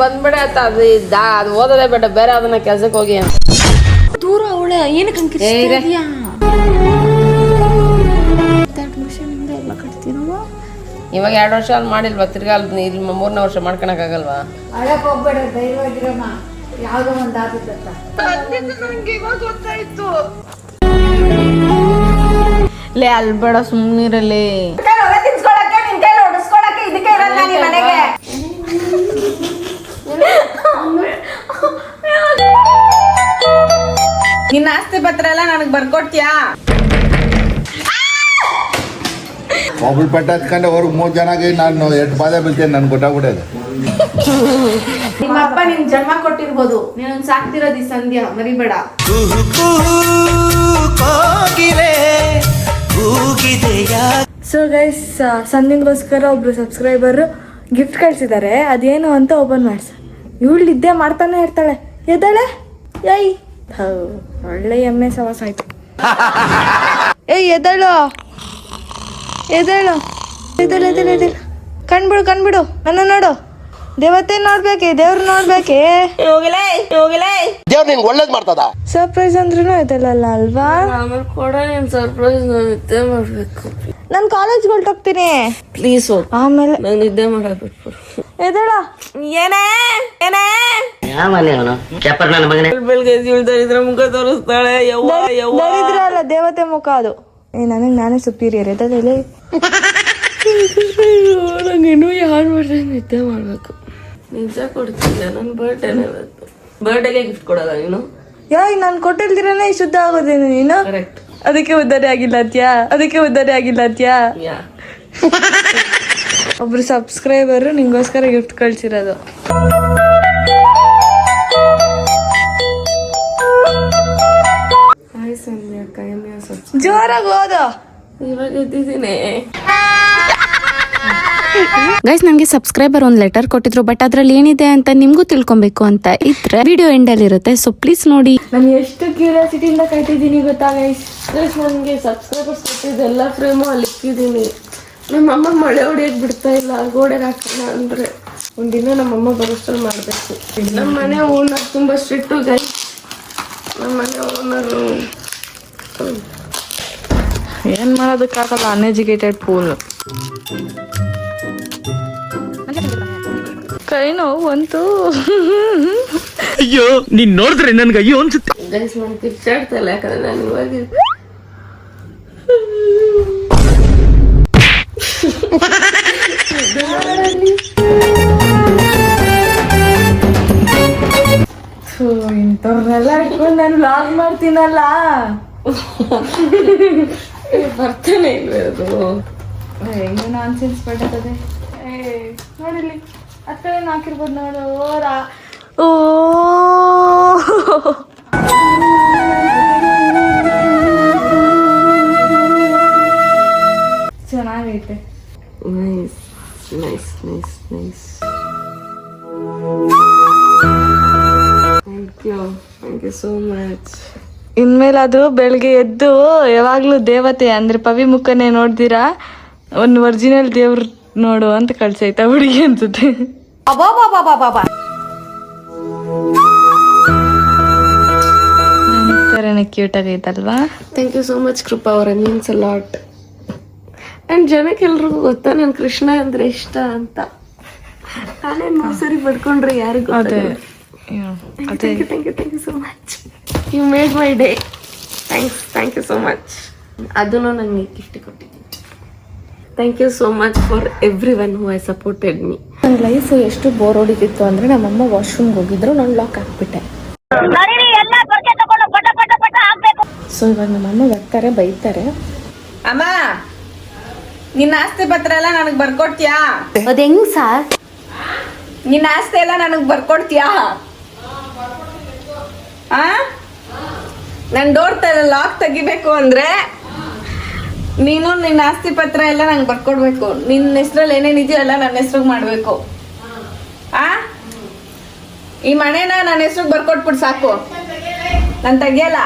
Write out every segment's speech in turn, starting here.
ಬಂದ್ಬಿಡ ಅಂತ ಅದು ಓದೋದೇ ಬೇಡ, ಬೇರೆ ಅದನ್ನ ಕೆಲ್ಸಕ್ಕೆ ಹೋಗಿ ಅಂತ. ದೂರ ಅವಳೆ ಏನಕ್ಕೆ ಇವಾಗ 2 ವರ್ಷ ಅಲ್ಲಿ ಮಾಡಿಲ್ವಾ, ತಿರ್ಗಾ ಅಲ್ಲಿ ಇಲ್ಲಿ 3ನೇ ವರ್ಷ ಮಾಡ್ಕೊಳಕ್ಕಾಗಲ್ವಾ? ಅಳಕ್ ಹೋಗ್ಬೇಡ, ಧೈರ್ಯವಾಗಿರಮ್ಮ, ಯಾವ್ದೋ ಒಂದು ಆಗುತ್ತ. ಲೇ ಅಲ್ಬೇಡ, ಸುಮ್ಮನಿರಲಿ. ತಿನ್ಸ್ಕೊಳಕ್ಕೆ ನಿನ್ ಕೈ ಹೊಡಿಸ್ಕೊಳಕ್ಕೆ ಇದಕ್ಕೆ ಇರಲ್ಲ ನೀ ಮನೆಗೆ. ನಿನ್ನ ಆಸ್ತಿ ಪತ್ರ ಎಲ್ಲ ನನಗ್ ಬರ್ಕೊಡ್ತೀಯಾ? ಒಬ್ಬಳು ಪೆಟ್ಟ ಹತ್ಕೊಂಡು ಅವ್ರಿಗೆ 3 ಜನಗೆ ನಾನು 8 ಬಾಧೆ ಬೀಳ್ತೇನೆ, ನನ್ಗೆ ಗೊತ್ತಾಗ್ಬಿಟ್ಟದೆ. ನಿಮ್ಮ ಅಪ್ಪ ನಿನ್ ಜನ್ಮ ಕೊಟ್ಟಿರ್ಬೋದು, ನೀನು ಸಾಕ್ತಿರೋದು ಈ ಸಂಧ್ಯಾ, ಮರಿಬೇಡ. ಸೊ ಗೈಸ್, ಸಂಧಿಗೋಸ್ಕರ ಒಬ್ರು ಸಬ್ಸ್ಕ್ರೈಬರ್ ಗಿಫ್ಟ್ ಕಳ್ಸಿದ್ದಾರೆ. ಅದೇನು ಅಂತ ಓಪನ್ ಮಾಡ್ಸ. ಇವಳು ನಿದ್ದೆ ಮಾಡ್ತಾನೆ ಇರ್ತಾಳೆ. ಎದ್ದಾಳೆ ಏಯ್, ಒಳ್ಳೆ ಎಮ್ಮೆ ಸವಾಸ ಆಯ್ತು. ಏಯ್ ಎದ್ದಾಳು, ಎದ್ದೇಳು, ಎದ್ದೇಳು, ಎದ್ದೇಳು, ಎದ್ದೇಳು. ಕಣ್ಬಿಡು, ನನ್ನ ನೋಡು. ದೇವತೆ ನೋಡ್ಬೇಕೆ, ದೇವ್ರು ನೋಡ್ಬೇಕೆ. ದೇವ್ರು ನಿಂಗೆ ಒಳ್ಳೇದ್ ಮಾಡ್ತದ. ಸರ್ಪ್ರೈಸ್ ಅಂದ್ರೂ ಇದೆಲ್ಲ ಅಲ್ವಾ? ಆಮೇಲೆ ಕೂಡ ನೀನ್ ಸರ್ಪ್ರೈಸ್ ನಿದ್ದೆ ಮಾಡ್ಬೇಕು. ನಾನು ಕಾಲೇಜ್ಗೆ ಹೊರಟೋಗ್ತೀನಿ. ಪ್ಲೀಸ್ ಆಮೇಲೆ ನಂಗೆ ನಿದ್ದೆ ಮಾಡಕ್ ಬಿಟ್ಬಿಡು. ಎದ್ದೇಳ. ಏನೇ ಬೆಳಗ್ಗೆ ಇದ್ರ ಮುಖ ತೋರಿಸ್ತಾಳೆ. ದರಿದ್ರ ಅಲ್ಲ, ದೇವತೆ ಮುಖ ಅದು. ನನಗೆ ನಾನೇ ಸುಪೀರಿಯರ್. ಎದ್ದೇಳಿ. ನಂಗೆ ಇನ್ನೂ 2 ವರ್ಷ ನಿದ್ದೆ ಮಾಡ್ಬೇಕು. ನಿಜ ಕೊಡ್ತಿಲ್ಲ, ನನ್ನ ಬರ್ಡೇನೇ ಇವತ್ತು. ಬರ್ಡೇಗೆ ಗಿಫ್ಟ್ ಕೊಡಲ್ಲ ನೀನು? ನಾನು ಕೊಟ್ಟಿಲ್ದಿರನೇ ಶುದ್ಧ ಆಗೋದೇನು ನೀನು? ಕರೆಕ್ಟ್. ಅದಕ್ಕೆ ಉದ್ದಾರಿ ಆಗಿಲ್ಲ ಅತ್ಯಾ. ಒಬ್ರು ಸಬ್ಸ್ಕ್ರೈಬರ್ ನಿಂಗೋಸ್ಕರ ಗಿಫ್ಟ್ ಕಳ್ಸಿರೋದು. ಜೋರಾಗಿ ಓದು. ಇವಾಗ ಎದ್ದಿದ್ದೀನಿ. ಗೈಸ್, ನನಗೆ ಸಬ್ಸ್ಕ್ರೈಬರ್ ಒಂದು ಲೆಟರ್ ಕೊಟ್ಟಿದ್ರು, ಬಟ್ ಅದ್ರಲ್ಲಿ ಏನಿದೆ ಅಂತ ನಿಮ್ಗೂ ತಿಳ್ಕೊಬೇಕು ಅಂತ ಇದ್ರೆ ವಿಡಿಯೋ ಎಂಡಲ್ಲಿ ಇರುತ್ತೆ, ಸೊ ಪ್ಲೀಸ್ ನೋಡಿ. ನಾನು ಎಷ್ಟು ಕ್ಯೂರಿಯಾಸಿಟಿಯಿಂದ ಕಾಯ್ತಿದ್ದೀನಿ ಗೊತ್ತಾ ಗೈಸ್. ನನಗೆ ಸಬ್ಸ್ಕ್ರೈಬರ್ಸ್ ಕೊಟ್ಟಿದ್ದೆಲ್ಲ ಫ್ರೇಮು ಅಲ್ಲಿ ಇಕ್ಕಿದ್ದೀನಿ. ನಮ್ಮಮ್ಮ ಮಳೆ ಹೊಡಿಯಕ್ಕೆ ಬಿಡ್ತಾ ಇಲ್ಲ, ಗೋಡೆಗೆ ಹಾಕೋಣ ಅಂದ್ರೆ ಒಂದಿನ ನಮ್ಮಮ್ಮ ಬರೋಷ್ಟಲ್ಲಿ ಮಾಡಬೇಕು. ನಮ್ಮ ಮನೆ ಓನರ್ ತುಂಬ ಸ್ಟ್ರಿಕ್ಟು ಗೈಸ್. ನಮ್ಮ ಮನೆ ಓನರು ಏನು ಮಾಡೋದಕ್ಕಾಗಲ್ಲ, ಅನ್ಎಜುಕೇಟೆಡ್ ಪೂಲ್. ಕೈ ನೋವು ಅಂತೂ. ಅಯ್ಯೋ, ನೀನ್ ನೋಡಿದ್ರೆ ನನ್ಗೆ ಅಯ್ಯೋ ಅನ್ಸುತ್ತೆ. ಗೈಸ್ ನಾನು ಕಿಚ್ಚಾಡ್ತಾ ಇಲ್ಲ, ಯಾಕಂದ್ರೆ ನಾನು ಇವಾಗ ಇಂಥವ್ರನ್ನೆಲ್ಲ ಇಟ್ಕೊಂಡು ನಾನು ವ್ಲಾಗ್ ಮಾಡ್ತೀನಲ್ಲ. ಬರ್ತಾನೆ ಇಲ್ವೇ ಅದು. ಹೆಂಗೆ ನಾನ್ಸೆನ್ಸ್ ಪಡ್ತದೆ. ನೋಡಿಲ್ಲಿ ಅತ್ತ ಏನು ಹಾಕಿರ್ಬೋದು ನೋಡು. ಓ ಚೆನ್ನಾಗೈತೆ. Nice nice nice nice. Thank you so much. ಇನ್ಮೇಲಾದ್ರೂ ಬೆಳಗ್ಗೆ ಎದ್ದು ಯಾವಾಗ್ಲೂ ದೇವತೆ ಅಂದ್ರೆ ಪವಿ ಮುಖನೇ ನೋಡ್ದಿರಾ ಒಂದು ಒರಿಜಿನಲ್ ದೇವ್ರ ನೋಡು ಅಂತ ಕಳ್ಸೈತ ಹುಡುಗಿ ಅನ್ಸುತ್ತೆ. ಥರನೇ ಕ್ಯೂಟ್ ಆಗೈತಲ್ವಾ? Thank you so much Krupa ಅವರೇ, ಮೀನ್ಸ್ ಅ ಲಾಟ್. ಆ್ಯಂಡ್ ಜನಕ್ಕೆಲ್ರಿಗೂ ಗೊತ್ತಾ ನನ್ ಕೃಷ್ಣ ಅಂದ್ರೆ ಇಷ್ಟ ಅಂತ. ನಾನೇನು ಮೋಸರಿ ಪಡ್ಕೊಂಡ್ರೆ ಯಾರಿಗೂ ಗೊತ್ತಾಗಲ್ಲ. Thank you so much. You made my day. Thank you so much. ಅದನ್ನು ನನಗೆ ಗಿಫ್ಟ್ ಕೊಟ್ಟಿದ್ದೀನಿ. Thank you so much for everyone who has supported me. ನನ್ನ ಲೈಫ್ ಎಷ್ಟು ಬೋರ್ ಹೊಡಿತಿತ್ತು ಅಂದರೆ ನಮ್ಮಮ್ಮ ವಾಶ್ರೂಮ್ಗೆ ಹೋಗಿದ್ರು, ನಾನು ಲಾಕ್ ಹಾಕ್ಬಿಟ್ಟೆ. ಸೊ ಇವಾಗ ನಮ್ಮಮ್ಮ ಬರ್ತಾರೆ, ಬೈತಾರೆ. ಅಮ್ಮ, ನಿನ್ನ ಆಸ್ತಿ ಪತ್ರ ಎಲ್ಲ ನನಗ್ ಬರ್ಕೊಡ್ತೀಯಾ? ಅದು ಹೆಂಗ್ ಸಾರ್? ನಿನ್ನ ಆಸ್ತಿ ಎಲ್ಲ ನನಗ್ ಬರ್ಕೊಡ್ತೀಯಾ? ನನ್ ಡೋರ್ ಲಾಕ್ ತೆಗಿಬೇಕು ಅಂದ್ರೆ ನೀನು ನಿನ್ನ ಆಸ್ತಿ ಪತ್ರ ಎಲ್ಲ ನಂಗೆ ಬರ್ಕೊಡ್ಬೇಕು. ನಿನ್ನ ಹೆಸ್ರಲ್ಲಿ ಏನೇನಿದೆಯೋ ಎಲ್ಲ ನನ್ನ ಹೆಸ್ರಿಗೆ ಮಾಡ್ಬೇಕು. ಈ ಮನೇನ ನನ್ನ ಹೆಸ್ರಿಗೆ ಬರ್ಕೊಟ್ಬಿಟ್ಟು ಸಾಕು, ನಾನು ತೆಗಿಯಲ್ಲ.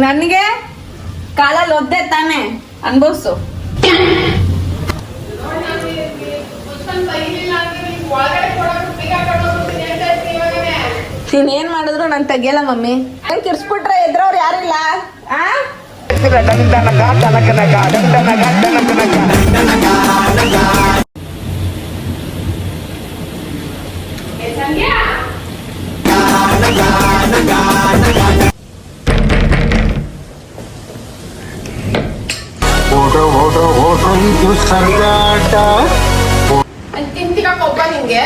ನನಗೆ ಕಾಲಲ್ಲಿ ಒದ್ದೆ ತಾನೆ, ಅನ್ಭವ್ಸು. ಒಳಗಡೆ ನೀನ್ ಏನ್ ಮಾಡಿದ್ರು ನಾನು ತೆಗಿಯಲ್ಲ ಮಮ್ಮಿ. ಹೆಂಗ್ ಕಿರ್ಸ್ಬಿಟ್ರೆ ಎದ್ರವ್ರು ಯಾರಿಲ್ಲ ಆ ತಿಂತಿಗ ಕೊಬ್ಬ ನಿಂಗೆ.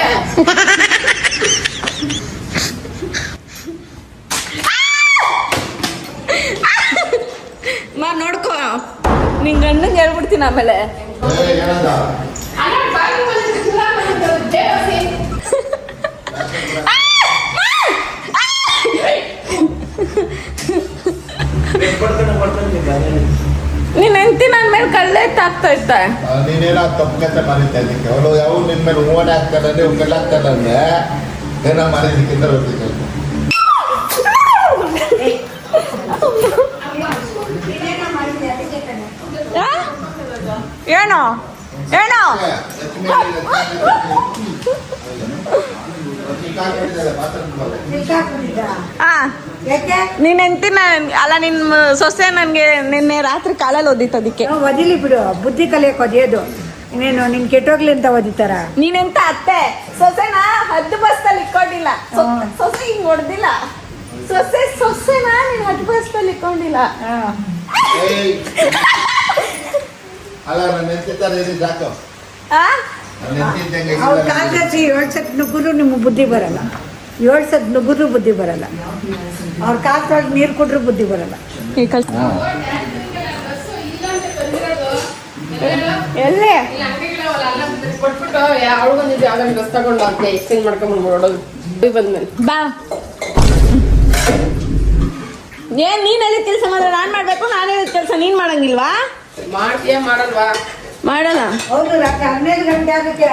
ಮಾ ನೋಡ್ಕೋ ನಿನ್ ಗಂಡಂಗೆ ಹೇಳ್ಬಿಡ್ತೀನಿ ಆಮೇಲೆ. ನೀನ್ ಹೆಂಡತಿ ನನ್ನ ಮೇಲೆ ಕಳ್ಳೆ ತಾಕ್ತಾ ಇತ್ತ. ನೀನೇನೋ ತಪ್ಪು ಕೆಲಸ ಮಾಡಿದ್ದೆ ಅದಕ್ಕೆ ಅವಳು ಯಾವ ನಿನ್ನ ಮೇಲೆ ಹೂವನೆ ಆಗ್ತಾರಂದ್ರೆ ಇವ್ಗೆಲ್ಲ ಆಗ್ತಾರಂದ್ರೆ ಏನೋ ಮಾಡಿದ್ದಕ್ಕಿಂತ ಬರ್ತಿದ್ದೆ. ಏನೋ ಏನೋ ನೀನ್ ಹೆಂಡ್ತಿನ ಅಲ್ಲ ನಿನ್ ಸೊಸೆ ನನ್ಗೆ ನಿನ್ನೆ ರಾತ್ರಿ ಕಾಲಲ್ಲಿ ಓದಿತ್ತು ಅದಕ್ಕೆ. ಒದಿಲಿ ಬಿಡು, ಬುದ್ಧಿ ಕಲಿಯಕ್ ಒದಿಯೋದು. ಇನ್ನೇನು ನಿನ್ ಕೆಟ್ಟೋಗ್ಲಿ ಅಂತ ಓದಿತಾರ. ನೀನೆಂತ ಅತ್ತೆ ಸೊಸೆನ ಹದ್ದು ಬಸ್ತಲ್ಲಿ ಇಕ್ಕೊಂಡಿಲ್ಲ, ಸೊಸೆ ಹಿಂಗ್ ಹೊಡ್ದಿಲ್ಲ. ಸೊಸೆನ ನೀನ್ ಹದ್ದು ಬಸ್ತಲ್ಲಿ ಇಕ್ಕೊಂಡಿಲ್ಲ. ಅಲ್ಲ ನನ್ನ ಹೆಂಡತಿ ಏನಿದ್ದು ಸಾಕು. ನನ್ನ ಹೆಂಡತಿ ಅವ್ರ ಕಾಲದಲ್ಲಿ 7 ಸತ್ ನುಗ್ಗುರು ನಿಮ್ಗೆ ಬುದ್ಧಿ ಬರಲ್ಲ. 7 ಸತ್ ನುಗ್ಗುರು ಬುದ್ಧಿ ಬರಲ್ಲ. ಅವ್ರ ಕಾಲದೊಳಗೆ ನೀರು ಕೊಟ್ರು ಬುದ್ಧಿ ಬರಲ್ಲ. ಎಲ್ಲೇ ಎಕ್ಸ್ಚೇಂಜ್ ಮಾಡ್ಕೊಂಡ್ಬಿಡೋದು ಬಂದ್ಮೇಲೆ ಬಾ. ಏನ್ ನೀನ್ ಎಲ್ಲಿ ಕೆಲಸ ಮಾಡಿದ್ರೆ ನಾನ್ ಮಾಡ್ಬೇಕು, ನಾನೇ ಕೆಲಸ ನೀನ್ ಮಾಡಂಗಿಲ್ವಾ? ಮಾಡ್ತೀಯ ಮಾಡಲ್ವಾ? ಮಾಡಲ್ಲ. ಹೌದು, ರಾತ್ರಿ 12 ಗಂಟೆ ಆಗಕ್ಕೆ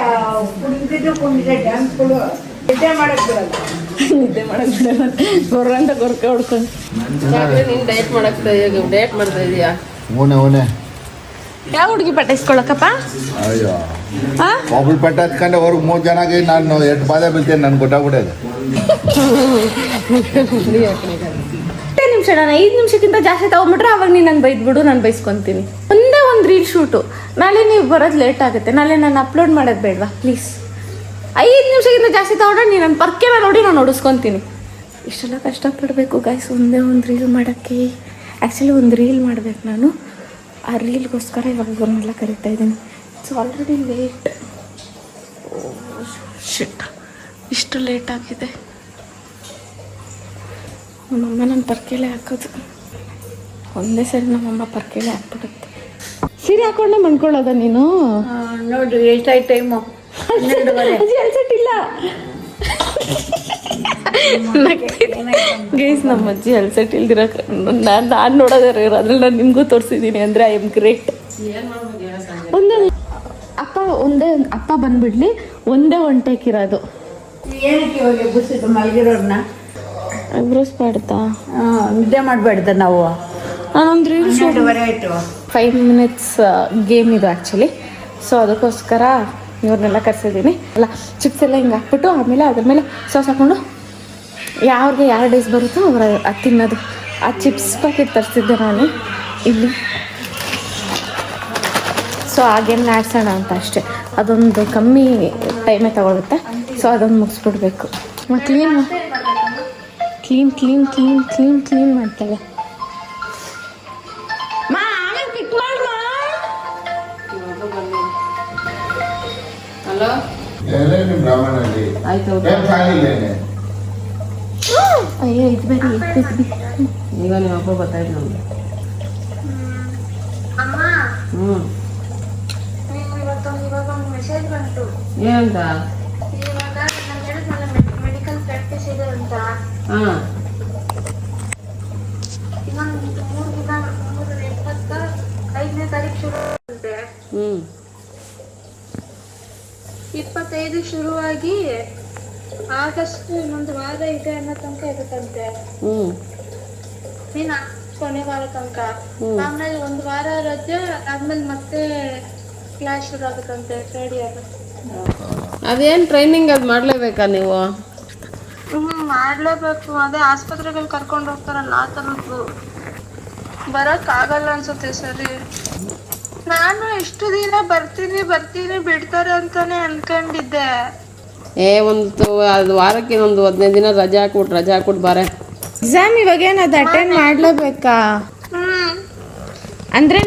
ಕುಂದಿದ್ರೆ ಡ್ಯಾನ್ಸ್ಗಳು ನಿದ್ದೆ ಮಾಡಕ್ ಬಿಡಲ್ಲ. ನಿದ್ದೆ ಮಾಡಕ್ ಬಿಡಲ್ಲ, ಗೊರ್ರ ಅಂತ ಗೊರ್ಕ ಹೊಡ್ಕೊಂಡು. ನೀನ್ ಡಯಟ್ ಮಾಡಕ್ತಾ ಇದೀಯ, ಡಯಟ್ ಮಾಡ್ತಾ ಇದೀಯಾ? ಓನೆ ಯಾವ ಹುಡುಗಿ ಪಟ್ಟಿಸ್ಕೊಳಕಪ್ಪ? ಅಯ್ಯೋ ಒಬ್ಬಳು ಪೆಟ್ಟ ಹತ್ಕೊಂಡೆ ಅವ್ರಿಗೆ 3 ಜನಗೆ ನಾನು 8 ಬಾಧೆ ಬೀಳ್ತೇನೆ. ನನ್ಗೆ ಗೊತ್ತಾಗ್ಬಿಡೋದು. 10 ನಿಮಿಷ, ನಾನು 5 ನಿಮಿಷಕ್ಕಿಂತ ಜಾಸ್ತಿ ತಗೊಂಡ್ಬಿಟ್ರೆ ಅವಾಗ ನೀನು ನಂಗೆ ಬೈದ್ಬಿಡು, ನಾನು ಬೈಸ್ಕೊತೀನಿ. ಒಂದೇ ಒಂದು ರೀಲ್ ಶೂಟು, ನಾಳೆ ನೀವು ಬರೋದು ಲೇಟ್ ಆಗುತ್ತೆ, ನಾಳೆ ನಾನು ಅಪ್ಲೋಡ್ ಮಾಡೋದು ಬೇಡವಾ ಪ್ಲೀಸ್? 5 ನಿಮಿಷಕ್ಕಿಂತ ಜಾಸ್ತಿ ತಗೊಂಡ್ರೆ ನೀನು ನನ್ನ ಪರ್ಕೆನ ನೋಡಿ ನಾನು ಹೊಡಿಸ್ಕೊತೀನಿ. ಇಷ್ಟೆಲ್ಲ ಕಷ್ಟಪಡಬೇಕು ಗೈಸ್ ಒಂದೇ ಒಂದು ರೀಲ್ ಮಾಡೋಕ್ಕೆ. ಆ್ಯಕ್ಚುಲಿ ಒಂದು ರೀಲ್ ಮಾಡ್ಬೇಕು ನಾನು. ಆ ರೀಲ್ಗೋಸ್ಕರ ಇವಾಗ ಇವ್ರನ್ನೆಲ್ಲ ಕರೀತಾ ಇದ್ದೀನಿ. It's already late. ಶಿಟ್, ಇಷ್ಟು ಲೇಟ್ ಆಗಿದೆ. ನಮ್ಮಮ್ಮ ನನ್ನ ಪರ್ಕೆಲೆ ಹಾಕೋದು ಒಂದೇ ಸರಿ. ನಮ್ಮಮ್ಮ ಪರ್ಕೆಲೆ ಹಾಕ್ಬಿಡುತ್ತೆ. ಸೀರೆ ಹಾಕೊಂಡೆ ಮಣ್ಕೊಳ್ಳೋದ ನೀನು? ನೋಡ್ರಿ ಎಷ್ಟಾಯ್ತು ಟೈಮು. 12:30. ಅಲ್ಸಟ್ಟಿಲ್ಲ ಗೈಸ್, ನಮ್ಮ ಅಜ್ಜಿ ಅಲ್ಸಟ್ ಇಲ್ದಿರ ನಾನು ನೋಡೋದಾರ ಅದ್ರಲ್ಲಿ ನಾನು ನಿಮಗೂ ತೋರಿಸಿದ್ದೀನಿ. ಅಂದರೆ ಐ ಆಮ್ ಗ್ರೇಟ್. ಅಪ್ಪ ಬಂದ್ಬಿಡ್ಲಿ, ಒಂದೇ ಒನ್ ಟೇಕ್ ಇರೋದು. ಏನಕ್ಕೆ ಇವಾಗ ಎಬ್ಬಿಸಿದ್ದು ಮಲಗಿರೋರ್ನ? ಬ್ರೂಸ್ ಮಾಡ್ತಾ ನಿದ್ದೆ ಮಾಡಬೇಡ್ದ ನಾವು. ನಾನೊಂದು ರೀಲ್ 12:30 ಆಯಿತು. 5 ಮಿನಿಟ್ಸ್ ಗೇಮ್ ಇದು ಆ್ಯಕ್ಚುಲಿ. ಸೊ ಅದಕ್ಕೋಸ್ಕರ ಇವ್ರನ್ನೆಲ್ಲ ಕರ್ಸಿದ್ದೀನಿ. ಅಲ್ಲ ಚಿಪ್ಸ್ ಎಲ್ಲ ಹಿಂಗೆ ಹಾಕ್ಬಿಟ್ಟು ಆಮೇಲೆ ಅದ್ರ ಮೇಲೆ ಸಾಸ್ ಹಾಕ್ಕೊಂಡು ಯಾವ್ರಿಗೆ ಯಾರು ಡೇಸ್ ಬರುತ್ತೋ ಅವ್ರ ಅದು ತಿನ್ನೋದು. ಆ ಚಿಪ್ಸ್ ಪ್ಯಾಕೆಟ್ ತರಿಸಿದ್ದೆ ನಾನು ಇಲ್ಲಿ. ಸೊ ಆ ಗೇಮ್ನ ಆಡ್ಸೋಣ ಅಂತ ಅಷ್ಟೇ. ಅದೊಂದು ಕಮ್ಮಿ ಟೈಮೇ ತಗೊಳುತ್ತೆ. ಸೊ ಅದೊಂದು ಮುಗಿಸ್ಬಿಡ್ಬೇಕು. Clean clean clean clean clean clean ಮಾಡ್ತೇವೆ. ಹಲೋ, ನಿಮ್ಮ ಬ್ರಾಹ್ಮಣಲ್ಲಿ ಆಯ್ತು. ಅಯ್ಯೋ ಇದು ಬೇರೆ ಈಗ ನಿಮ್ಮ ಅಪ್ಪ ಗೊತ್ತಾಯ್ತು ನಮ್ಗೆ. ಏನಂತ? ಮೆಡಿಕಲ್ ಪ್ರಾಕ್ಟೀಸ್ ಇದೆ ಅಂತ. ಹಾಂ, 5ನೇ ತಾರೀಕು ಶುರು ಆಗುತ್ತೆ. 25 ಶುರುವಾಗಿ ಆಗಸ್ಟ್ ಇನ್ನೊಂದು ವಾರ ಇದೆ ಅನ್ನೋ ತನಕ ಇರುತ್ತಂತೆ. ನೀನು ಕೊನೆ ವಾರ ತನಕ. ಆಮೇಲೆ 1 ವಾರ ರಜೆ ಆದ್ಮೇಲೆ ಮತ್ತೆ ಕ್ಲಾಸ್ ಶುರು ಆಗುತ್ತಂತೆ 3rd ಇಯರ್. ಅದೇನು ಟ್ರೈನಿಂಗ್ ಅದು ಮಾಡಲೇಬೇಕಾ ನೀವು? ಮಾಡ್ಲೇಬೇಕು. ಅದೇ ಆಸ್ಪತ್ರೆಗಳು ಕರ್ಕೊಂಡು ಹೋಗ್ತಾರಲ್ಲ ಆ ತರದ್ದು. ಬರಕ್ ಆಗಲ್ಲ ಅನ್ಸುತ್ತೆ ಸರಿ. ನಾನು ಇಷ್ಟು ದಿನ ಬರ್ತೀನಿ ಬಿಡ್ತಾರೆ ಅಂತಾನೆ ಅನ್ಕೊಂಡಿದ್ದೆ. ಅದು ವಾರಕ್ಕೆ ಒಂದು 15 ದಿನ ರಜೆ ಹಾಕ್ಬಿಟ್ಟು ಬಾರೆ. ಎಕ್ಸಾಮ್ ಇವಾಗ ಏನದು ಅಟೆಂಡ್ ಮಾಡ್ಲೇಬೇಕಾ? ಅಂದ್ರೆ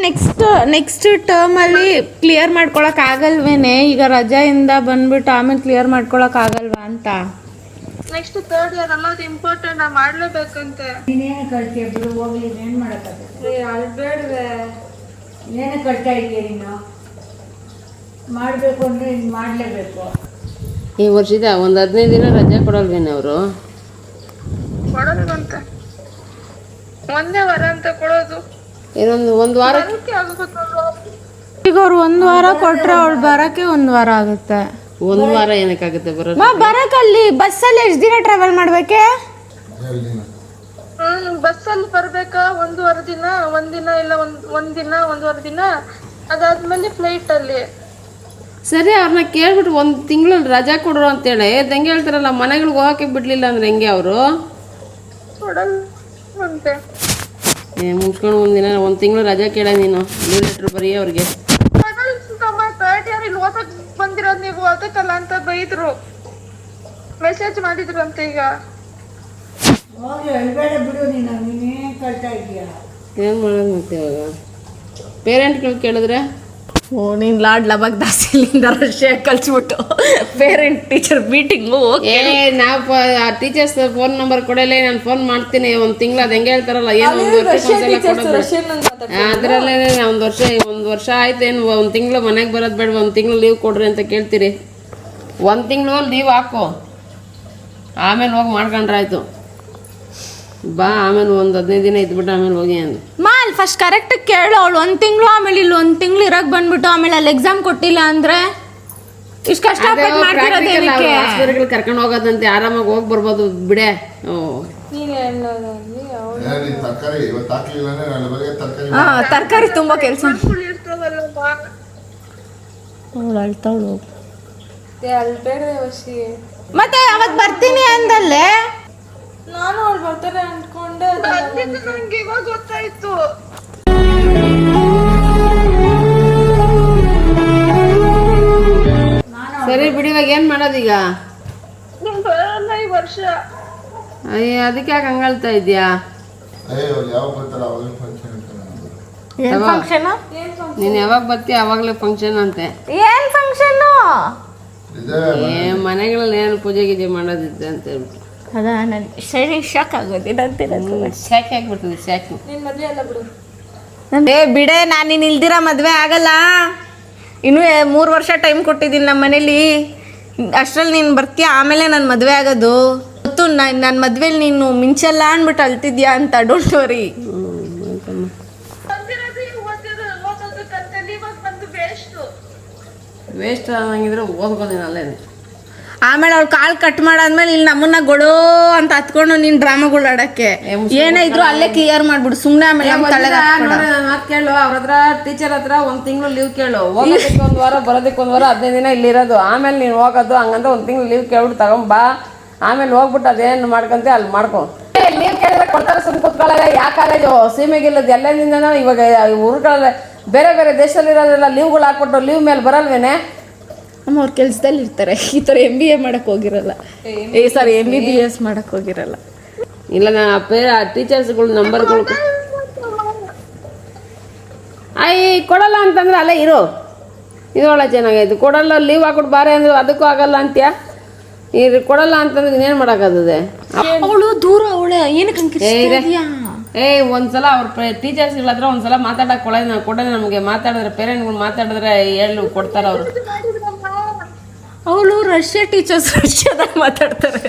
ನೆಕ್ಸ್ಟ್ ಟರ್ಮ್ ಅಲ್ಲಿ ಕ್ಲಿಯರ್ ಮಾಡ್ಕೊಳಕ್ ಆಗಲ್ವೇನೆ? ಈಗ ರಜೆಯಿಂದ ಬಂದ್ಬಿಟ್ಟು ಆಮೇಲೆ ಕ್ಲಿಯರ್ ಮಾಡ್ಕೊಳಕ್ ಆಗಲ್ವಾ ಅಂತ? ನೆಕ್ಸ್ಟ್ 3rd ಇಯರ್ ಅಲ್ಲ, ಅದು ಇಂಪಾರ್ಟೆಂಟ್, ಮಾಡ್ಲೇಬೇಕಂತೆ. ನೀನೇನು ಕಳ್ತೀಯ ಬಿಡು, ಹೋಗ್ಲಿ, ಏನು ಮಾಡೋಕ್ಕಾಗುತ್ತೆ? ಅಳ್ಬೇಡ್ವೆ. ಏನು ಕಳ್ತಾ ಇದೆಯಾ ನೀನು? ಮಾಡಬೇಕು ಅಂದರೆ ಇನ್ನು ಮಾಡಲೇಬೇಕು. ಈ ವರ್ಷದ ಒಂದು 15 ದಿನ ರಜೆ ಕೊಡಲ್ವೇನೆ ಅವರು? ಕೊಡಲ್ವಂತೆ, ಒಂದೇ ವಾರ ಅಂತ ಕೊಡೋದು. ಒಂದು ವಾರ. ಈಗ ಅವ್ರು 1 ವಾರ ಕೊಟ್ರೆ ಅವಳು ಬರಕ್ಕೆ 1 ವಾರ ಆಗುತ್ತೆ. 1 ವಾರ ಏನಕ್ಕಾಗುತ್ತೆ ಬರೋದು? ಬರಕಲ್ಲಿ ಬಸ್ಸಲ್ಲಿ ಎಷ್ಟು ದಿನ ಟ್ರಾವೆಲ್ ಮಾಡ್ಬೇಕೆ? ಬಸ್ಸಲ್ಲಿ ಬರ್ಬೇಕಾ? 1 ವಾರ ದಿನ, ಒಂದಿನ ಇಲ್ಲ ಒಂದಿನ 1 ವಾರ ದಿನ, ಅದಾದ್ಮೇಲೆ ಫ್ಲೈಟ್ ಅಲ್ಲಿ. ಸರಿ, ಅವ್ರನ್ನ ಕೇಳ್ಬಿಟ್ಟು 1 ತಿಂಗಳು ರಜಾ ಕೊಡ್ರು ಅಂತೇಳಿ ಹೆಂಗೆ ಹೇಳ್ತಾರಲ್ಲ, ಮನೆಗಳಿಗೆ ಹೋಗಕ್ಕೆ ಬಿಡ್ಲಿಲ್ಲ ಅಂದ್ರೆ ಹೆಂಗೆ ಅವರು? ಕೊಡಲ್ವಂತೆ. ಮುಗಿಸ್ಕೊಂಡು 1 ತಿಂಗಳು ರಜಾ ಕೇಳ, ನೀನು ಲೀವ್ ಲೆಟ್ರ್ ಬರೀ ಅವ್ರಿಗೆ. 3rd ಇಯರ್ ಇಲ್ಲಿ ಓದಕ್ ಬಂದಿರೋದು ನೀವು, ಅದಕ್ಕಲ್ಲ ಅಂತ ಬೈದ್ರು, ಮೆಸೇಜ್ ಮಾಡಿದ್ರು ಅಂತ. ಈಗ ಹೋಗಿ ಅಳ್ಬೇಡ ಬಿಡು, ನೀನೇನು ಕಳ್ತಾ ಇದೆಯಾ? ಏನು ಮಾಡೋದು ಮತ್ತೆ ಇವಾಗ? ಪೇರೆಂಟ್ಗಳು ಕೇಳಿದ್ರೆ ನೀನ್ ಲಾಡ್ ಲಬಕ್ ದಾಸಿಲಿಂದ ರಷ್ಯಾ ಕಳ್ಸಿಬಿಟ್ಟು ಪೇರೆಂಟ್ ಟೀಚರ್ ಮೀಟಿಂಗು. ನಾವು ಟೀಚರ್ಸ್ ಫೋನ್ ನಂಬರ್ ಕೊಡಲೇ, ನಾನು ಫೋನ್ ಮಾಡ್ತೀನಿ 1 ತಿಂಗಳು. ಅದು ಹೆಂಗೆ ಹೇಳ್ತಾರಲ್ಲ, ಏನು ಅದರಲ್ಲೇ 1 ವರ್ಷ ಆಯ್ತು, ಏನು 1 ತಿಂಗಳು ಮನೆಗೆ ಬರೋದು ಬೇಡ, 1 ತಿಂಗಳು ಲೀವ್ ಕೊಡ್ರಿ ಅಂತ ಕೇಳ್ತೀರಿ. 1 ತಿಂಗಳು ಲೀವ್ ಹಾಕು, ಆಮೇಲೆ ಹೋಗಿ ಮಾಡ್ಕೊಂಡ್ರಾಯ್ತು. ಬಾ, ಆಮೇಲೆ ಒಂದು 15 ದಿನ ಇದ್ಬಿಟ್ಟು ಆಮೇಲೆ ಹೋಗಿ ಅಂದು ಮಾಲ್ ಫಸ್ಟ್ ಕರೆಕ್ಟ್ ಕೇಳು. ಅವಳು 1 ತಿಂಗಳು, ಆಮೇಲೆ ಇಲ್ಲಿ 1 ತಿಂಗಳು ಇರಕ್ ಬಂದ್ಬಿಟ್ಟು ಆಮೇಲೆ ಅಲ್ಲಿ ಎಕ್ಸಾಮ್ ಕೊಟ್ಟಿಲ್ಲ ಅಂದ್ರೆ ಇಷ್ಟು ಕಷ್ಟಪಟ್ಟು ಮಾಡ್ತಿರೋದೇನಕ್ಕೆ? ಹಾಸ್ಪಿಟಲ್ಗೆ ಕರ್ಕೊಂಡು ಹೋಗೋದಂತೆ, ಆರಾಮಾಗಿ ಹೋಗಿ ಬರ್ಬೋದು ಬಿಡೆ. ತರಕಾರಿ ಇವತ್ತು ಹಾಕ್ಲಿಲ್ಲ ಅಂದ್ರೆ ನಾಳೆ ಬೆಳಗ್ಗೆ ತರಕಾರಿ ತರಕಾರಿ ತುಂಬಾ ಕೆಲಸ. ಅಳ್ಬೇಡ್ವೆ ವಶಿ. ಮತ್ತೆ ಅವತ್ ಬರ್ತೀನಿ ಅಂದಲ್ಲೇ. ನಾನು ಅವ್ಳು ಬರ್ತಾರೆ ಅನ್ಕೊಂಡೆ. ನಂಗೆ ಇವಾಗ ಗೊತ್ತಾಯ್ತು. ಸರಿ ಬಿಡಿ, ಇವಾಗ ಏನು ಮಾಡೋದೀಗ? ಬರಲ್ಲ ಈ ವರ್ಷ. ಅಯ್ಯ, ಅದಕ್ಕೆ ಯಾಕೆ ಹಂಗಳ್ತಾ ಇದೆಯಾ? ಯಾವ ಬರ್ತಾರ ಅವಾಗ ಫಂಕ್ಷನ್ ನೀನು ಯಾವಾಗ ಬರ್ತೀಯ ಅವಾಗಲೇ ಫಂಕ್ಷನ್ ಅಂತೆ. ಏನ್ ಫಂಕ್ಷನ್? ಮನೆಗಳಲ್ಲಿ ಏನು ಪೂಜೆ ಗೀಜೆ ಮಾಡೋದಿದೆ ಅಂತ ಹೇಳ್ಬಿಟ್ಟು ಅದ ನನ್ ಸರಿ ಶಾಕ್ ಆಗೋದಿಲ್ಲ. ಶಾಖೆ ಆಗ್ಬಿಡ್ತದೆ, ಶಾಖೆ. ನಿನ್ ಮದ್ವೆ ಅಲ್ಲ ಬಿಡು. ಬಿಡೆ, ನಾನು ನೀನು ಇಲ್ದಿರ ಮದುವೆ ಆಗಲ್ಲ. ಇನ್ನೂ 3 ವರ್ಷ ಟೈಮ್ ಕೊಟ್ಟಿದ್ದೀನಿ ನಮ್ಮ ಮನೇಲಿ. ಅಷ್ಟ್ರಲ್ಲಿ ನೀನು ಬರ್ತೀಯ, ಆಮೇಲೆ ನನ್ನ ಮದುವೆ ಆಗೋದು ಗೊತ್ತು. ನನ್ನ ಮದುವೆಲಿ ನೀನು ಮಿಂಚಲ್ಲ ಅಂದ್ಬಿಟ್ಟು ಅಳ್ತಿದ್ಯಾ ಅಂತ. Don't worry. ವೇಸ್ಟ್ ಅನ್ನಂಗಿದ್ರೆ ಓದ್ಕೋತೀನಿ ಅಲ್ಲೇ. ಆಮೇಲೆ ಅವ್ಳು ಕಾಲ್ ಕಟ್ ಮಾಡಾದ್ಮೇಲೆ ಇಲ್ಲಿ ನಮ್ಮನ್ನ ಗೊಡೋ ಅಂತ ಹತ್ಕೊಂಡು ನೀನ್ ಡ್ರಾಮಾಗಳು ಆಡಕ್ಕೆ ಏನೇ ಇದ್ರು ಅಲ್ಲೇ ಕ್ಲಿಯರ್ ಮಾಡ್ಬಿಡು ಸುಮ್ನೆ. ಆಮೇಲೆ ಮಾತು ಕೇಳು, ಅವ್ರ ಹತ್ರ ಟೀಚರ್ ಹತ್ರ 1 ತಿಂಗಳು ಲೀವ್ ಕೇಳು. ಹೋಗೋದಕ್ಕೆ 1 ವಾರ, ಬರೋದಕ್ಕೆ 1 ವಾರ, 15 ದಿನ ಇಲ್ಲಿರೋದು. ಆಮೇಲೆ ನೀನು ಹೋಗೋದು ಹಂಗಂತ 1 ತಿಂಗಳು ಲೀವ್ ಕೇಳ್ಬಿಟ್ಟು ತಗೊಂಬಾ. ಆಮೇಲೆ ಹೋಗ್ಬಿಟ್ಟು ಅದೇನು ಮಾಡ್ಕೊಂತೆ ಅಲ್ಲಿ ಮಾಡ್ಕೊ. ಲೀವ್ ಕೇಳಿದ್ರೆ ಕೊಡ್ತಾರೆ, ಸುಮ್ ಕೂತ್ಕೊಳ್ಳಲ್ಲ. ಯಾಕಾಗ ಸೀಮೆಗಿಲ್ಲದ ಎಲ್ಲದಿಂದ ಇವಾಗ ಊರುಗಳ ಬೇರೆ ಬೇರೆ ದೇಶದಲ್ಲಿರೋದ್ರೆಲ್ಲ ಲೀವ್ಗಳು ಹಾಕ್ಬಿಟ್ಟು ಲೀವ್ ಮೇಲೆ ಬರಲ್ವೇನೆ? ನಮ್ಮ ಅವ್ರ ಕೆಲ್ಸದಲ್ಲಿ ಇರ್ತಾರೆ. ಈ ಥರ MBA ಮಾಡಕ್ ಹೋಗಿರಲ್ಲ, ಸಾರಿ MBBS ಮಾಡಕ್ ಹೋಗಿರಲ್ಲ. ಇಲ್ಲ, ನಾನು ಟೀಚರ್ಸ್ಗಳು ನಂಬರ್ಗಳು ಕೊಡಲ್ಲ ಅಂತಂದ್ರೆ ಅಲ್ಲೇ ಇರೋ. ಇದು ಒಳ್ಳೆ ಚೆನ್ನಾಗೈತೆ. ಕೊಡಲ್ಲ, ಲೀವ್ ಹಾಕ್ಬಿಟ್ಟು ಬಾರೆ ಅಂದ್ರೆ ಅದಕ್ಕೂ ಆಗಲ್ಲ ಅಂತ್ಯಾ. ಕೊಡಲ್ಲ ಅಂತಂದ್ರೆ ಇನ್ನೇನು ಮಾಡೋಕ್ಕಾಗದೆ? ಅವಳು ದೂರ, ಅವಳೆ ಏನಕ್ಕೆ ಒಂದ್ಸಲ ಅವ್ರ ಟೀಚರ್ಸ್ಗಳ ಹತ್ರ ಒಂದ್ಸಲ ಮಾತಾಡಕ್ ಕೊಡೋದು ನಮಗೆ. ಮಾತಾಡಿದ್ರೆ ಪೇರೆಂಟ್ಗಳು ಮಾತಾಡಿದ್ರೆ ಹೇಳು ಕೊಡ್ತಾರೆ ಅವರು. ಅವಳು ರಷ್ಯಾ ಟೀಚರ್ಸ್ ರಷ್ಯಾದಾಗ ಮಾತಾಡ್ತಾರೆ.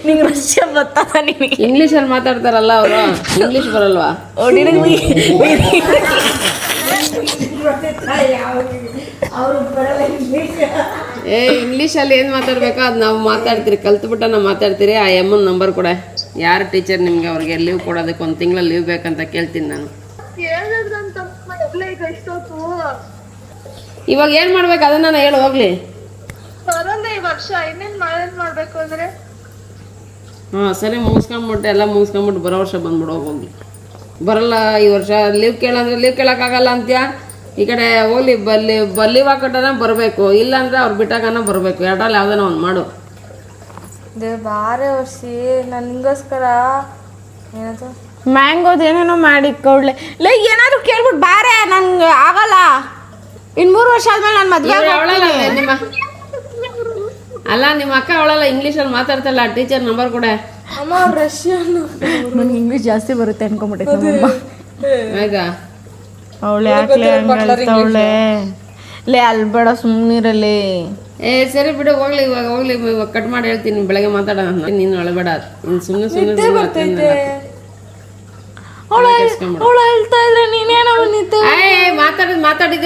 ನಿಂಗೆ ರಷ್ಯಾ ಬರ್ತದ? ನಿನಗೆ ಇಂಗ್ಲೀಷಲ್ಲಿ ಮಾತಾಡ್ತಾರಲ್ಲ ಅವರು. ಇಂಗ್ಲೀಷ್ ಬರಲ್ವಾ? ಇಂಗ್ಲೀಷಲ್ಲಿ ಏನು ಮಾತಾಡ್ಬೇಕೋ ಅದು ನಾವು ಮಾತಾಡ್ತೀರಿ, ಕಲ್ತ್ಬಿಟ್ಟ ನಾವು ಮಾತಾಡ್ತೀರಿ. ಆ ಎಮ್ಮನ ನಂಬರ್ ಕೊಡ. ಯಾರು ಟೀಚರ್ ನಿಮ್ಗೆ ಅವ್ರಿಗೆ ಲೀವ್ ಕೊಡೋದಕ್ಕೆ 1 ತಿಂಗಳ ಲೀವ್ ಬೇಕಂತ ಕೇಳ್ತೀನಿ ನಾನು. ಇವಾಗ ಏನು ಮಾಡ್ಬೇಕು ಅದನ್ನ ನಾನು ಹೇಳಿ ಹೋಗ್ಲಿ. ಬರಲ್ಲ ಈ ವರ್ಷ. ಇನ್ನೇನ್ ಮಾಡ್ಬೇಕು ಅಂದ್ರೆ ಹಾಂ ಸರಿ ಮುಗಿಸ್ಕೊಂಬಿಟ್ಟು ಎಲ್ಲ ಮುಗಿಸ್ಕೊಂಬಿಟ್ಟು ಬರೋ ವರ್ಷ ಬಂದ್ಬಿಡು ಹೋಗಿ. ಬರಲ್ಲ ಈ ವರ್ಷ ಲೀವ್ ಕೇಳಂದ್ರೆ ಲೀವ್ ಕೇಳೋಕ್ಕಾಗಲ್ಲ ಅಂತ್ಯಾ. ಈ ಕಡೆ ಹೋಗ್ಲಿ ಲೀವ್ ಹಾಕೊಟ್ಟಾನ ಬರಬೇಕು, ಇಲ್ಲಾಂದ್ರೆ ಅವ್ರು ಬಿಟ್ಟಾಗನ ಬರಬೇಕು. ಎರಡಲ್ಲಿ ಯಾವ್ದಾನ ಒಂದು ಮಾಡು. ಬಾರೆ ವರ್ಷಿ ನನಗೋಸ್ಕರ ಏನದು ಮ್ಯಾಂಗೋದು ಏನೇನೋ ಮಾಡಿ ಕೊಡ್ಲೆ ಲೇ ಏನಾದ್ರು ಕೇಳ್ಬಿಟ್ಟು ಬಾರೆ ನಂಗೆ ಆಗಲ್ಲ. ಇನ್ನು 3 ವರ್ಷ ಆದ್ಮೇಲೆ ನಾನು ಮದುವೆ ನಿಮ್ಮ ಅಲ್ಲ ನಿಮ್ಮ ಅಕ್ಕ ಅವಳಲ್ಲ ಇಂಗ್ಲೀಷಲ್ಲಿ ಮಾತಾಡ್ತಲ್ಲ, ಟೀಚರ್ ನಂಬರ್ ಕೊಡೆ. ಅಮ್ಮ ರಷ್ಯನ್ ನನಗೆ ಇಂಗ್ಲೀಷ್ ಜಾಸ್ತಿ ಬರುತ್ತೆ ಅನ್ಕೊಂಬಿಟ್ಟೆ. ಆಯ್ತಾ ಅವಳೆ ಯಾಕೆ ಅವಳೆ ಲೇ ಅಲ್ಬೇಡ ಸುಮ್ಮನಿರಲಿ. ಸರಿ ಬಿಡು ಹೋಗ್ಲಿ, ಇವಾಗ ಕಟ್ ಮಾಡಿ ಹೇಳ್ತೀನಿ, ಬೆಳಗ್ಗೆ ಮಾತಾಡೋಣ. ನೀನು ಅಳಬೇಡ, ಇನ್ನು ಸುಮ್ಮನೆ ಅವಳು ಹೇಳ್ತಾ ಇದ್ರೆ ನೀನೇನೋ ನಿಂತೆ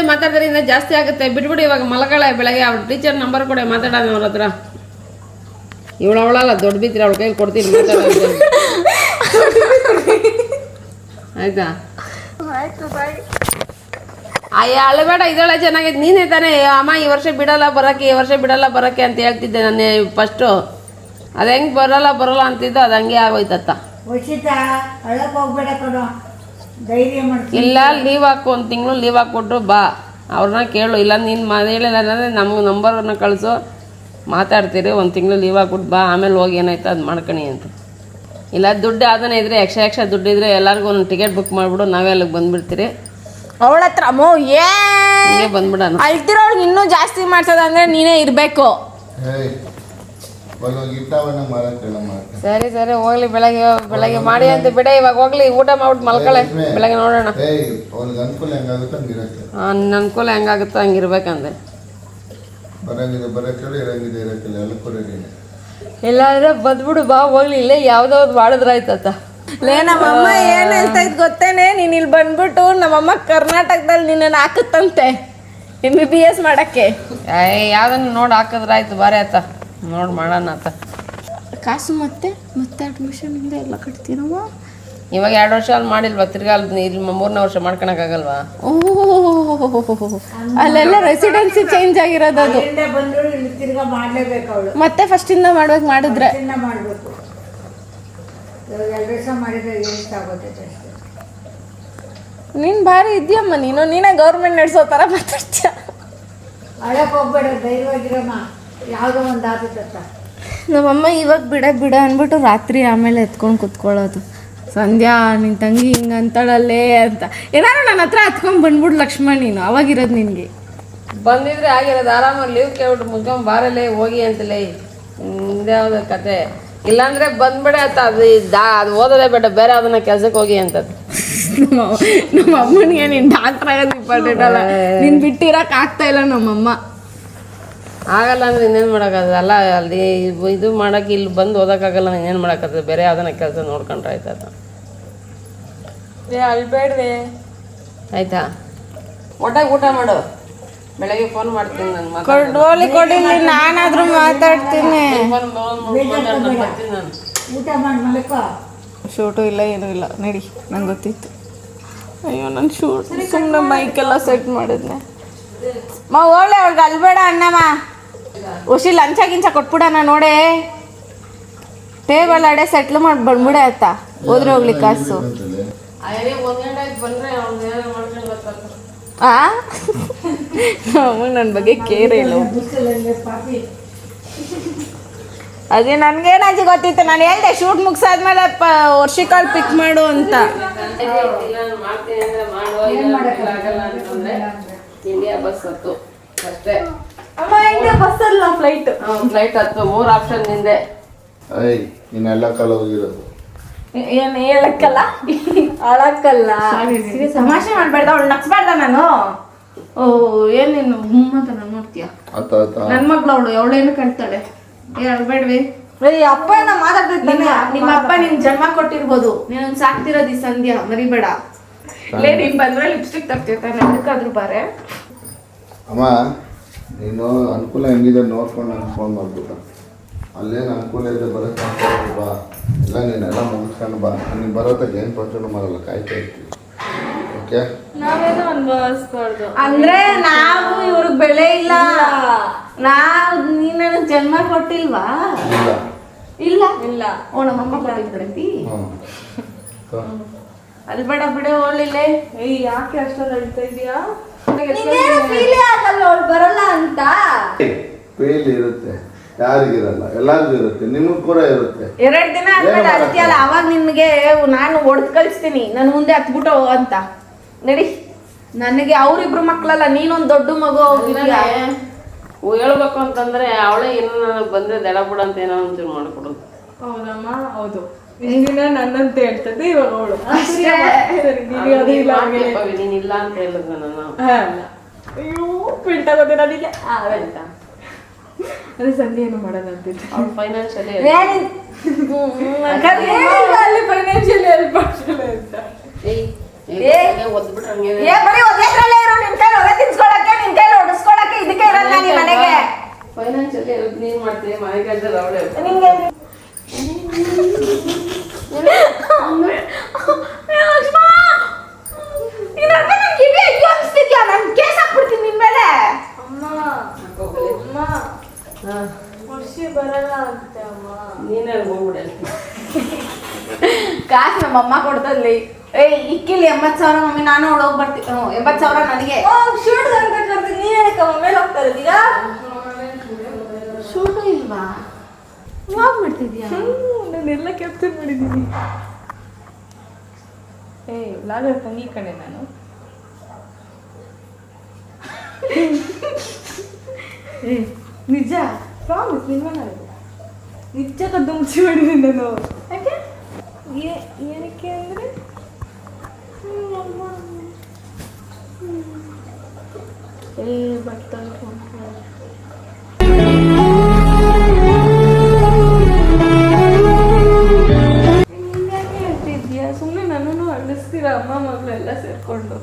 ಮಾತಾಡಿದ್ರೆ ಇನ್ನ ಜಾಸ್ತಿ ಆಗುತ್ತೆ. ಬಿಟ್ಬಿಡು ಇವಾಗ ಮಲಗಳ. ಬೆಳಗ್ಗೆ ಅವ್ರ ಟೀಚರ್ ನಂಬರ್ ಕೊಡೆ, ಮಾತಾಡೋಣ ಅವ್ರ ಹತ್ರ. ಅವಳಲ್ಲ ದೊಡ್ಡ ಬಿದ್ದರೆ ಅವಳ ಕೈಲಿ ಕೊಡ್ತೀನಿ, ಮಾತಾಡೋದು ಆಯ್ತಾ? ಅಯ್ಯ ಅಳಬೇಡ, ಇದೊಳೆ ಚೆನ್ನಾಗೈತೆ. ನೀನೇ ತಾನೇ ಅಮ್ಮ ಈ ವರ್ಷ ಬಿಡಲ್ಲ ಬರೋಕ್ಕೆ ಅಂತ ಹೇಳ್ತಿದ್ದೆ ನಾನೇ ಫಸ್ಟು. ಅದು ಹೆಂಗೆ ಬರಲ್ಲ ಅಂತಿದ್ದು, ಅದು ಹಂಗೆ ಆಗೋಯ್ತತ್ತ. ಇಲ್ಲ ಲೀವ್ ಹಾಕು, 1 ತಿಂಗಳು ಲೀವ್ ಹಾಕ್ಕೊಟ್ರು ಬಾ, ಅವ್ರನ್ನ ಕೇಳು. ಇಲ್ಲ ನೀನು ಹೇಳಿಲ್ಲ ಅಂದರೆ ನಮ್ಗೆ ನಂಬರನ್ನು ಕಳಿಸು, ಮಾತಾಡ್ತೀರಿ. 1 ತಿಂಗಳು ಲೀವ್ ಹಾಕ್ಬಿಟ್ಟು ಬಾ, ಆಮೇಲೆ ಹೋಗಿ ಏನಾಯ್ತು ಅದು ಮಾಡ್ಕೊಳಿ ಅಂತ. ಇಲ್ಲ ದುಡ್ಡು ಅದನ್ನೇ ಇದ್ರೆ ಎಕ್ಸ್ಟ್ರಾ ದುಡ್ಡಿದ್ರೆ ಎಲ್ಲರಿಗೂ ಒಂದು ಟಿಕೆಟ್ ಬುಕ್ ಮಾಡಿಬಿಡು, ನಾವೇ ಅಲ್ಲಿಗೆ ಬಂದುಬಿಡ್ತೀರಿ. ಅವಳ ಹತ್ರ ಹಿಂಗೆ ಬಂದ್ಬಿಡೋಣ. ಅಳ್ತಿರೋಳ್ಗೆ ಇನ್ನೂ ಜಾಸ್ತಿ ಮಾಡ್ಸೋದಂದ್ರೆ ನೀನೇ ಇರಬೇಕು. ಸರಿ ಹೋಗ್ಲಿ, ಬೆಳಗ್ಗೆ ಮಾಡಿ ಅಂತ ಬಿಡ. ಇವಾಗ ಹೋಗ್ಲಿ, ಊಟ ಮಾಡ್ಬಿಟ್ಟು ಮಲ್ಕಳೆ, ಬೆಳಗ್ಗೆ ನೋಡೋಣ. ನನ್ನ ಅನುಕೂಲ ಹೆಂಗಾಗುತ್ತೋ ಹಂಗಿರ್ಬೇಕಂದ್ರೆ. ಎಲ್ಲಾದ್ರೆ ಬಂದ್ಬಿಡು ಬಾ, ಹೋಗ್ಲಿ. ಇಲ್ಲೇ ಯಾವ್ದಾವ್ದು ಮಾಡಿದ್ರಾಯ್ತತ್ತ. ಲೇ ನಮ್ಮಮ್ಮ ಏನ್ ಹೇಳ್ತಾ ಇದ್ ಗೊತ್ತೇನೆ, ನೀನ್ ಇಲ್ಲಿ ಬಂದ್ಬಿಟ್ಟು ನಮ್ಮಮ್ಮ ಕರ್ನಾಟಕದಲ್ಲಿ ನಿನ್ನನ್ನು ಹಾಕುತ್ತಂತೆ MBBS ಮಾಡಕ್ಕೆ. ಯಾವ್ದನ್ನ ನೋಡಿ ಹಾಕಿದ್ರಾಯ್ತು, ಬಾರಿ ಆತ ನೋಡಿ ಮಾಡೋಣ ಆತ. ಕಾಸು ಮತ್ತೆ ಅಡ್ಮಿಷನ್ ಇಂದ ಎಲ್ಲ ಕಟ್ತೀನವ. ಇವಾಗ 2 ವರ್ಷ ಅಲ್ಲಿ ಮಾಡಿಲ್ವಾ, ತಿರ್ಗಾ ಇಲ್ಲಿ 3ನೇ ವರ್ಷ ಮಾಡ್ಕೊಳಕ್ಕಾಗಲ್ವಾ? ಅಲ್ಲೆಲ್ಲ ರೆಸಿಡೆನ್ಸಿ ಚೇಂಜ್ ಆಗಿರೋದು ಅದು. ಮತ್ತೆ ಫಸ್ಟ್ ಇಂದ ಮಾಡಿದ್ರೆ ಮಾಡಬೇಕು. 2 ವರ್ಷ ಮಾಡಿದ್ರೆ ಎಷ್ಟಾಗುತ್ತೆ? ನೀನ್ ಭಾರಿ ಇದೆಯಮ್ಮ, ನೀನೇ ಗೌರ್ಮೆಂಟ್ ನಡೆಸೋ ಥರ ಮಾತಾಡ್ತೀಯ. ಅಳಕ್ಕೆ ಹೋಗ್ಬೇಡ, ಧೈರ್ಯವಾಗಿರಮ್ಮ, ಯಾವುದೋ ಒಂದು ಆಗುತ್ತ. ನಮ್ಮಮ್ಮ ಇವಾಗ ಬಿಡ ಅಂದ್ಬಿಟ್ಟು ರಾತ್ರಿ ಆಮೇಲೆ ಎತ್ಕೊಂಡು ಕುತ್ಕೊಳ್ಳೋದು. ಸಂಧ್ಯಾ ನಿನ್ನ ತಂಗಿ ಹಿಂಗೆ ಅಂತಾಳಲ್ಲೇ ಅಂತ ಏನಾರು ನನ್ನ ಹತ್ರ ಹತ್ಕೊಂಡು ಬಂದ್ಬಿಡು ಲಕ್ಷ್ಮಣ್, ನೀನು ಅವಾಗಿರೋದು ನಿನಗೆ. ಬಂದಿದ್ರೆ ಆಗಿರೋದು, ಆರಾಮಾಗಿ ಲೀವ್ ಕೇಳ್ಬಿಟ್ಟು ಮುಗ್ಕೊಂಡು ಬಾರಲ್ಲೇ ಹೋಗಿ ಅಂತಲೇ. ಇದ್ಯಾವ್ದು ಕತೆ? ಇಲ್ಲಾಂದ್ರೆ ಬಂದ್ಬಿಡೆ ಅಂತ. ಅದು ಓದೋದೇ ಬೇಡ, ಬೇರೆ ಅದನ್ನ ಕೆಲ್ಸಕ್ಕೆ ಹೋಗಿ ಅಂತದ್ದು. ನಮ್ಮ ಅಮ್ಮನಿಗೆ ನೀನು ಡಾಕ್ಟರ್ ಆಗೋದು ಇಂಪಾರ್ಟೆಂಟ್ ಅಲ್ಲ, ನೀನು ಬಿಟ್ಟಿರೋಕೆ ಆಗ್ತಾ ಇಲ್ಲ ನಮ್ಮಮ್ಮ. ಆಗಲ್ಲ ಅಂದ್ರೆ ಇನ್ನೇನು ಮಾಡೋಕ್ಕಾಗಲ್ಲ. ಅಲ್ಲ ಅಲ್ಲಿ ಇದು ಮಾಡೋಕೆ ಇಲ್ಲಿ ಬಂದು ಓದೋಕ್ಕಾಗಲ್ಲ, ಇನ್ನೇನು ಮಾಡೋಕ್ಕಾಗ್ತದೆ? ಬೇರೆ ಯಾವ್ದನ್ನ ಕೆಲಸ ನೋಡ್ಕೊಂಡ್ರೆ ಆಯ್ತದ. ಅಲ್ಬೇಡ್ವೆ ಆಯ್ತಾ? ಒಟ್ಟಾಗಿ ಊಟ ಮಾಡು, ಬೆಳಗ್ಗೆ ಫೋನ್ ಮಾಡ್ತೀನಿ ನಾನು. ಕೊಡಿಲಿ, ನಾನಾದ್ರೂ ಮಾತಾಡ್ತೀನಿ. ಊಟ ಮಾಡಿ ಮಲಕೋ. ಶೂಟು ಇಲ್ಲ ಏನೂ ಇಲ್ಲ, ನಡಿ, ನಂಗೆ ಗೊತ್ತಿತ್ತು. ಅಯ್ಯೋ ನನ್ನ ಶೂಟ್ ಸುಮ್ಮನೆ ಮೈಕೆಲ್ಲ ಸೆಟ್ ಮಾಡಿದ್ನೆ. ಒಳ್ಳೆ ಅವ್ಳಿಗೆ ಅಲ್ಬೇಡ ಅಣ್ಣಮ್ಮ. ಉಷಿ ಲಂಚ ಗಿಂಚ ಕೊಟ್ಬಿಡಣ ನೋಡೆ, ಟೇಬಲ್ ಅಡೆ ಸೆಟ್ಲ್ ಮಾಡಿ ಬಂದ್ಬಿಡೆ ಆಯ್ತಾ. ಹೋದ್ರೆ ಹೋಗ್ಲಿ ಕಾಸು. ನನ್ನ ಬಗ್ಗೆ ಕೇರ್ ಹೇಳು. ಅದೇ ನನ್ಗೇನಾಜಿ ಗೊತ್ತಿತ್ತು, ನಾನು ಹೇಳ್ದೆ ಶೂಟ್ ಮುಗಿಸಾದ್ಮೇಲೆ ವರ್ಷಿಕಾಲ್ ಪಿಕ್ ಮಾಡು ಅಂತ. ಇಂಡಿಯಾ ಬಸ್ ಹತ್ತು ಅಷ್ಟೇ. ಅಮ್ಮ ಇಂಡಿಯಾ ಬಸ್ ಅಲ್ಲ, ಫ್ಲೈಟ್. ಫ್ಲೈಟ್ ಹತ್ತು, 3 ಆಪ್ಷನ್ ನಿಂದೆ. ಇನ್ನೆಲ್ಲ ಕಾಲ ಹೋಗಿರೋದು. ಏನು ಹೇಳಕ್ಕಲ್ಲ, ಅಳಕ್ಕಲ್ಲ. ತಮಾಷೆ ಮಾಡ್ಬೇಡ್ದ, ಅವಳು ನಗ್ಸ್ಬಾರ್ದ ನಾನು. ಓ ಏನ್ ನೀನು ಅಂತ ನಾನು ನೋಡ್ತೀಯ? ನನ್ನ ಮಗಳು ಅವಳು, ಅವಳೇನು ಕಳ್ತಾಳೆ. ಹೇಳ್ಬೇಡ್ವಿ. ಅಪ್ಪ ನಾ ಮಾತಾಡ್ತಿದ್ದಾನೆ. ನಿಮ್ಮ ಅಪ್ಪ ನಿನ್ ಜನ್ಮ ಕೊಟ್ಟಿರ್ಬೋದು, ನೀನೊಂದು ಸಾಕ್ತಿರೋದು ಈ ಸಂಧ್ಯಾ, ಮರಿಬೇಡ. ಲೇ ನೀನ್ ಬಂದ್ರೆ ಲಿಪ್ಸ್ಟಿಕ್ ತರ್ತಿರ್ತಾನೆ, ಅದಕ್ಕಾದ್ರೂ ಬಾರೆ. ಅಮ್ಮ ನೀನು ಅನುಕೂಲ ಹೆಂಗಿದೆ ನೋಡ್ಕೊಂಡು ನಾನು ಫೋನ್ ಮಾಡ್ಬಿಟ್ಟ. ಅಲ್ಲೇನು ಅನುಕೂಲ ಇದೆ ಬರೋಕ್ಕೆ ಬಾ, ಇಲ್ಲ ನೀನೆಲ್ಲ ಮುಗಿಸ್ಕೊಂಡು ಬಾ. ನೀನು ಬರೋದಾಗ ಏನು ಪ್ರಶ್ನೆ ಮಾಡಲ್ಲ, ಕಾಯ್ತಾ ಇರ್ತೀವಿ. ಓಕೆ? ನಾವೇನೋ ಅನ್ಭವಿಸ್ಬಾರ್ದು ಅಂದ್ರೆ ನಾವು ಇವ್ರಿಗೆ ಬೆಲೆ ಇಲ್ಲ. ನಾವು ನೀನ್ ನನಗೆ ಜನ್ಮ ಕೊಟ್ಟಿಲ್ವಾ? ಇಲ್ಲ ಇಲ್ಲ ಇಲ್ಲ ಓ ನಮ್ಮಮ್ಮ ಕೊಟ್ಟಿದ್ರಂತಿ ಹಾಂ ಅಲ್ಲಿ ಬೇಡ ಬಿಡು ಒಳ್ಳೆ ಏಯ್ ಯಾಕೆ ಅಷ್ಟೊಂದು ಅಳ್ತಾ ಇದೀಯಾ? ಫೀಲೇ ಆಗಲ್ಲ ಅವಳು ಬರಲ್ಲ ಅಂತ. ಫೀಲ್ ಇರುತ್ತೆ, ಯಾರಿಗಿರಲ್ಲ, ಎಲ್ಲರಿಗೂ ಇರುತ್ತೆ, ನಿಮಗೂ ಕೂಡ ಇರುತ್ತೆ. 2 ದಿನ ಆದ್ಮೇಲೆ ಅಳ್ತೀಯಲ್ಲ ಅವಾಗ ನಿನ್ಗೆ ನಾನು ಹೊಡೆದು ಕಳಿಸ್ತೀನಿ ನನ್ನ ಮುಂದೆ ಹತ್ಬಿಟ್ಟು ಅಂತ. ನಡಿ, ನನಗೆ ಅವ್ರಿಬ್ರು ಮಕ್ಳಲ್ಲ, ನೀನೊಂದ್ ದೊಡ್ಡ ಮಗು ಹೋಗಿದ್ಯಾ. ಹೇಳ್ಬೇಕು ಅಂತಂದ್ರೆ ಅವಳೇ ಏನೋ ನನಗೆ ಬಂದ್ರೆ ದಡ ಬಿಡ ಅಂತ ಏನೋ ಒಂಚೂರು ಮಾಡ್ಕೊಡೋದು. ಹೌದಮ್ಮ, ಹೌದು. ಇಷ್ಟ್ ದಿನ ನನ್ನಂತ ಹೇಳ್ತದೆ, ಇವಾಗ ಅವಳು ನೀನ್ ಇಲ್ಲ ಅಂತ ಹೇಳಿದ್ ನಾನು. ಅಯ್ಯೋ ಪಿಂಟ ಗೊತ್ತೆ ನನಗೆ. ಅದೇ ಸಂಧಿ ಏನು ಮಾಡೋಣ ಅಂತಿದ್ದೆ. ಅವ್ಳು ಫೈನಾನ್ಷಿಯಲಿ ಅಲ್ಲಿ ಫೈನಾನ್ಷಿಯಲಿ ಹೆಲ್ಪ್ ಮಾಡ್ತಾಳೆ ಅಂತ. ಒದ್ಬಿಟ್ರೆ ಹಂಗೆ ಬರೀ ಒದೇದ್ರಲ್ಲೇ ಇರೋ, ನಿನ್ ಕೈ ಒಲೆ ತಿನ್ಸ್ಕೊಳಕ್ಕೆ, ನಿನ್ ಕೈ ಹೊಡಿಸ್ಕೊಳಕ್ಕೆ ಇದಕ್ಕೆ ಇರಲ್ಲ ನೀ ಮನೆಗೆ. ಫೈನಾನ್ಷಿಯಲಿ ಹೆಲ್ಪ್ ನೀನ್ ಮಾಡ್ತೀವಿ, ಮನೆ ಕೆಲಸದಲ್ಲಿ ಅವಳೇ. ನನ್ ಕೇಸ್ ಹಾಕ್ಬಿಡ್ತೀನಿ ನಿನ್ ಮೇಲೆ. ಖುಷಿ ಬರಲ್ಲ ಅಂತೆ ಅಮ್ಮ. ನೀನೇ ಹೋಗ್ಬಿಡ. ಕಾಸು ನಮ್ಮಮ್ಮ ಕೊಡ್ತಲ್ಲಿ. ಇಕ್ಕಿಲ್ಲಿ 80,000 ಮಮ್ಮಿ, ನಾನು ಹೋಗಿ ಬರ್ತೀನಿ. 80,000 ನನಗೆ. ಶೂಟ್ ಕರ್ತೀನಿ, ನೀ ಏನಕ್ಕ ಮೇಲೆ ಹೋಗ್ತಾ ಇದ್ದೀಗ? ಶೂಟು ಇಲ್ವಾ? ಯಾವಾಗ ಮಾಡ್ತಿದ್ಯಾ? ನಾನೆಲ್ಲ ಕ್ಯಾಪ್ಚರ್ ಮಾಡಿದ್ದೀನಿ. ಲಾಗರ್ ತಂಗಿ ಕಣೆ ನಾನು. ನಿಜ ಪ್ರಾಮಿಸ್, ನಿನ್ನ ನಿಜ ಕದ್ದು ಮುಚ್ಚಿ ಮಾಡಿದ್ದೀನಿ ನಾನು. ಯಾಕೆ? ಏನಕ್ಕೆ ಅಂದರೆ ಬರ್ತಾಳೆ. ಸುಮ್ಮನೆ ನನ್ನನ್ನು ಅಳಿಸ್ತೀರ ಅಮ್ಮ ಮಗಳೆಲ್ಲ ಸೇರ್ಕೊಂಡು.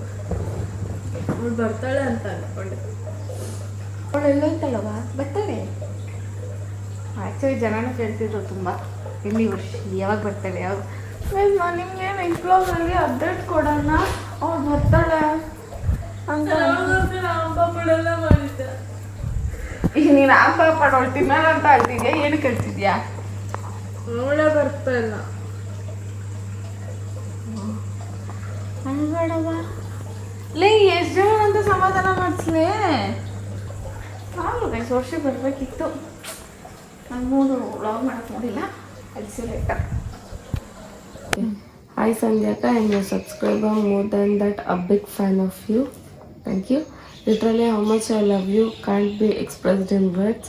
ಅವಳು ಬರ್ತಾಳೆ ಅಂತ ಅನ್ಕೊಂಡೆ. ಅವಳು ಎಲ್ಲೋಯ್ತಲ್ಲವಾ? ಬರ್ತಾಳೆ. ಆ್ಯಕ್ಚುಲಿ ಜನನ ಕೇಳ್ತಿದ್ರು ತುಂಬ, ಎಲ್ಲಿ ವರ್ಷ ಯಾವಾಗ ಬರ್ತಾಳೆ, ಯಾವಾಗ. ನಿಮ್ಗೆ ನೆಕ್ಸ್ಟ್ ಬ್ಲಾಗಲ್ಲಿ ಅಪ್ಡೇಟ್ ಕೊಡೋಣ, ಅವ್ಳು ಬರ್ತಾಳೆ ಅಂತ ಬಿಡಲ್ಲ ಮಾಡಿದ್ದೆ. ಈಗ ನೀನು ಹಬ್ಬ ಪಡೋಳು ತಿನ್ನಲ್ಲ ಅಂತ ಹೇಳ್ತಿದ್ಯಾ, ಏನು ಕೇಳ್ತಿದ್ಯಾ? ಅವಳೇ ಬರ್ತಾ ಇಲ್ಲ. ಅನ್ಬೇಡವ ಲೇ, ಎಷ್ಟು ಜನ ಅಂತ ಸಮಾಧಾನ ಮಾಡಿಸ್ಲೇ. ನಾನು 5 ವರ್ಷ ಬರಬೇಕಿತ್ತು. ನಾನು 3 ವ್ಲಾಗ್ ಮಾಡಕ್ಕೆ ನೋಡಿಲ್ಲ. ಅಲ್ಸಿ litre. Hi Sanjata, I'm your subscriber. More than that, a big fan of you. Thank you. Literally, how much I love you can't be expressed in words.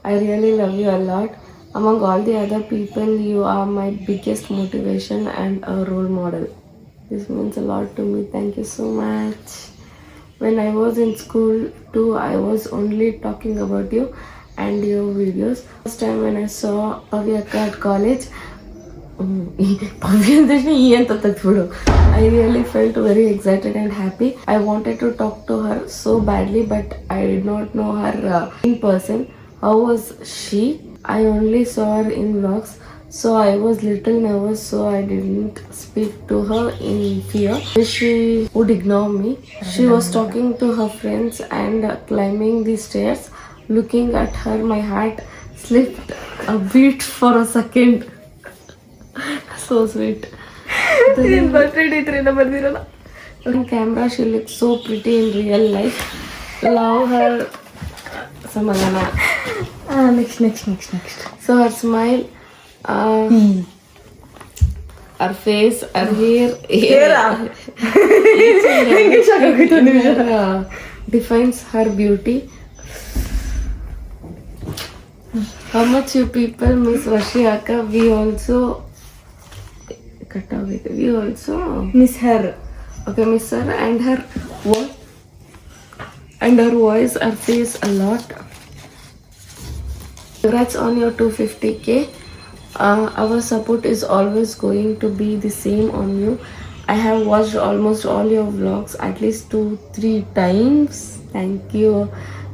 I really love you a lot. Among all the other people, you are my biggest motivation and a role model. This means a lot to me. Thank you so much. When I was in school too, I was only talking about you and your videos. First time when I saw Pavi Akka at college, I really felt very excited and happy. I wanted to talk to her so badly, but I did not know her in person. How was she? I only saw her in vlogs, so I was little nervous, so I didn't speak to her in fear. She would ignore me. She was talking to her friends and climbing the stairs. Looking at her, my heart slipped a beat for a second. So sweet. On camera, she looks so pretty in real life. Love her. Samagana. Next. So her smile, her face, her hair defines her beauty. How much you people miss Vashi Akka. We also miss Har. Okay, miss her and her voice, her face a lot. Congrats on your 250k. Our support is always going to be the same on you. I have watched almost all your vlogs at least 2-3 times. Thank you.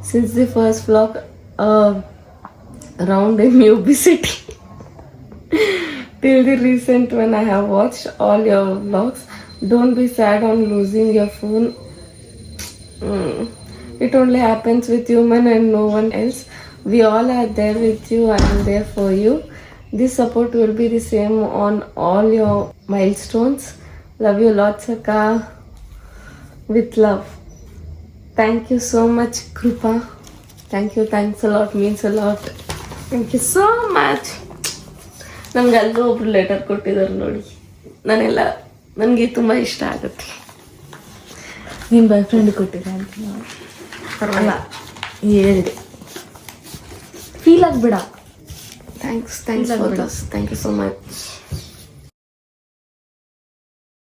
Since the first vlog around in UB City till the recent when I have watched all your vlogs. Don't be sad on losing your phone. It only happens with human and no one else. We all are there with you. I am there for you. This support will be the same on all your milestones. Love you lots, Akka. With love. Thank you so much, Krupa. Thanks a lot, means a lot. Thank you so much. ನಮ್ಗೆ ಅಲ್ಲೂ ಒಬ್ರು letter ಕೊಟ್ಟಿದ್ದಾರೆ ನೋಡಿ, ನನಗೆ ತುಂಬ ಇಷ್ಟ ಆಗುತ್ತೆ. ನಿನ್ನ ಬಾಯ್ ಫ್ರೆಂಡ್ ಕೊಟ್ಟಿದ್ದೆ ಅಂತ ಪರವಾಗಿಲ್ಲ, ಹೇಳಿದೆ. ಫೀಲ್ ಆಗ್ಬೇಡ. Thanks for this. Thank you so much.